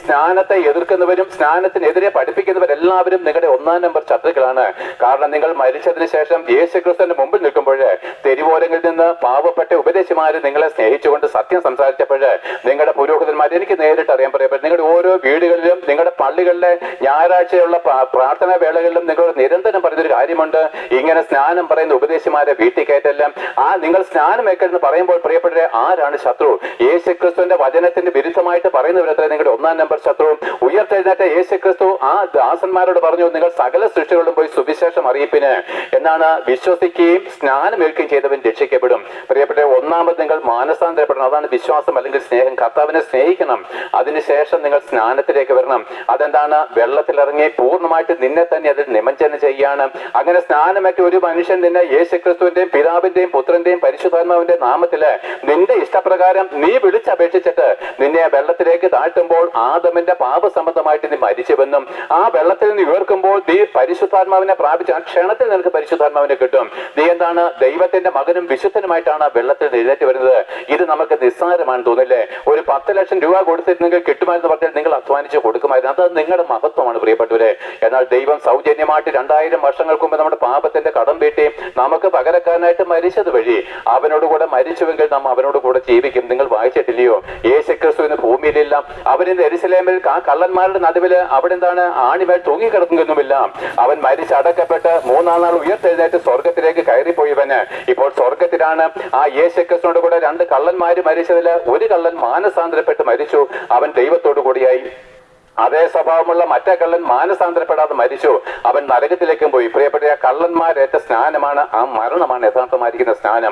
സ്നാനത്തെ എതിർക്കുന്നവരും സ്നാനത്തിനെതിരെ പഠിപ്പിക്കുന്നവരെല്ലാവരും നിങ്ങളുടെ ഒന്നാം നമ്പർ ശത്രുക്കളാണ്. കാരണം നിങ്ങൾ മരിച്ചതിന് ശേഷം യേശുക്രിസ്തുവിന്റെ മുമ്പിൽ നിൽക്കുമ്പോൾ തെരുവോരങ്ങളിൽ നിന്ന് പാവപ്പെട്ട ഉപദേശിമാര് നിങ്ങളെ സ്നേഹിച്ചുകൊണ്ട് സത്യം സംസാരിച്ചപ്പോൾ നിങ്ങളുടെ പുരോഹിതന്മാർ എനിക്ക് നേരിട്ട് അറിയാൻ പറയപ്പോൾ നിങ്ങളുടെ ഓരോ വീടുകളിലും നിങ്ങളുടെ പള്ളികളിലെ ഞായറാഴ്ചയുള്ള പ്രാർത്ഥനാ വേളകളിലും നിങ്ങൾ നിരന്തരം പറയുന്നൊരു കാര്യമുണ്ട്, ഇങ്ങനെ സ്നാനം പറയുന്ന ഉപദേശിമാരെ വീട്ടിൽ കയറ്റെല്ലാം. നിങ്ങൾ സ്നാനം ഏക്കെന്ന് പറയുമ്പോൾ പ്രിയപ്പെട്ടവരെ ആരാണ് ശത്രു? യേശുക്രിസ്തുവിന്റെ വചനത്തിന് വിരുദ്ധമായിട്ട് പറയുന്നവരത്ര നിങ്ങളുടെ ഒന്നാം നമ്പർ ശത്രു. ഉയർത്തെഴുന്നേറ്റ യേശുക്രിസ്തു ആ ദാസന്മാരോട് പറഞ്ഞു, നിങ്ങൾ സകല സൃഷ്ടികളിലും പോയി സുവിശേഷം അറിയിപ്പിന് എന്നാണ്. വിശ്വസിക്കുകയും സ്നാനമേൽക്കുകയും ചെയ്തവൻ രക്ഷിക്കപ്പെടും. പ്രിയപ്പെട്ട ഒന്നാമത് നിങ്ങൾ മാനസാന്തരപ്പെടണം. അതാണ് വിശ്വാസം അല്ലെങ്കിൽ സ്നേഹം. കർത്താവിനെ സ്നേഹിക്കണം. അതിനുശേഷം നിങ്ങൾ സ്നാനത്തിലേക്ക് വരണം. അതെന്താണ്? വെള്ളത്തിലിറങ്ങി പൂർണ്ണമായിട്ട് നിന്നെ തന്നെ അതിൽ നിമഞ്ജനം ചെയ്യാണ്. അങ്ങനെ സ്നാനമേറ്റ ഒരു മനുഷ്യൻ നിന്നെ യേശുക്രിസ്തുവിന്റെയും പിതാവിന്റെയും പുത്രന്റെയും പരിശുദ്ധാത്മാവിന്റെ നാമത്തില് നിന്റെ ഇഷ്ടപ്രകാരം നീ വിളിച്ചപേക്ഷിച്ചിട്ട് നിന്നെ വെള്ളത്തിലേക്ക് താഴ്ത്തുമ്പോൾ ആദമിന്റെ പാപസംബന്ധമായിട്ട് നീ മരിച്ചുവെന്നും ആ വെള്ളത്തിൽ നിന്ന് ഉയർക്കുമ്പോൾ നീ പരിശുദ്ധാത്മാവിനെ പ്രാപിച്ച ആ ക്ഷണത്തിൽ നിനക്ക് പരിശുദ്ധാത്മാവിനെ കിട്ടും. നീ എന്താണ്? ദൈവത്തിന്റെ മകനും വിശുദ്ധനുമായിട്ടാണ് വെള്ളത്തിൽ എഴുന്നേറ്റ് വരുന്നത്. ഇത് നമുക്ക് നിസ്സാരമാണ് തോന്നില്ലേ? ഒരു 10 ലക്ഷം രൂപ കൊടുത്തിട്ട് നിങ്ങൾ കിട്ടുമായിരുന്നു പറഞ്ഞാൽ നിങ്ങൾ അധ്വാനിച്ച് കൊടുക്കുമായിരുന്നു. അത് നിങ്ങളുടെ മഹത്വമാണ് പ്രിയപ്പെട്ടവരെ. എന്നാൽ ദൈവം സൗജന്യമായിട്ട് 2000 വർഷങ്ങൾക്ക് മുമ്പ് നമ്മുടെ പാപത്തിന്റെ കടം വീട്ടി നമുക്ക് പകരക്കാരനായിട്ട് മരിച്ചത് വഴി അവനോടുകൂടെ മരിച്ചുവെങ്കിൽ നാം അവനോട് കൂടെ ജീവിക്കും. നിങ്ങൾ വായിച്ചിട്ടില്ലയോ? യേശുക്രിസ്തുവിന് ഭൂമിയിലില്ല. അവനിന്ന് യെരുശലേമിൽ ആ കള്ളന്മാരുടെ നടുവില് അവിടെ എന്താണ് ആണിമേൽ തൂങ്ങിക്കിടക്കുന്നുമില്ല. അവൻ മരിച്ചടക്കപ്പെട്ട് 3-ാം നാൾ ഉയർത്തെഴുന്നേറ്റ് സ്വർഗത്തിലേക്ക് കയറിപ്പോയവന് ഇപ്പോൾ സ്വർഗത്തിലാണ്. ആ യേശുക്രിസ്തുവിനോട് കൂടെ 2 കള്ളന്മാര് മരിച്ചതില് ഒരു കള്ളൻ മാനസാന്തരപ്പെട്ട് മരിച്ചു. അവൻ ദൈവത്തോടു കൂടിയായി. അതേ സ്വഭാവമുള്ള മറ്റേ കള്ളൻ മാനസാന്തരപ്പെടാതെ മരിച്ചു. അവൻ നരകത്തിലേക്കും പോയി. പ്രിയപ്പെട്ട കള്ളന്മാരേറ്റ സ്നാനമാണ്, ആ മരണമാണ് യഥാർത്ഥമായിരിക്കുന്ന സ്നാനം.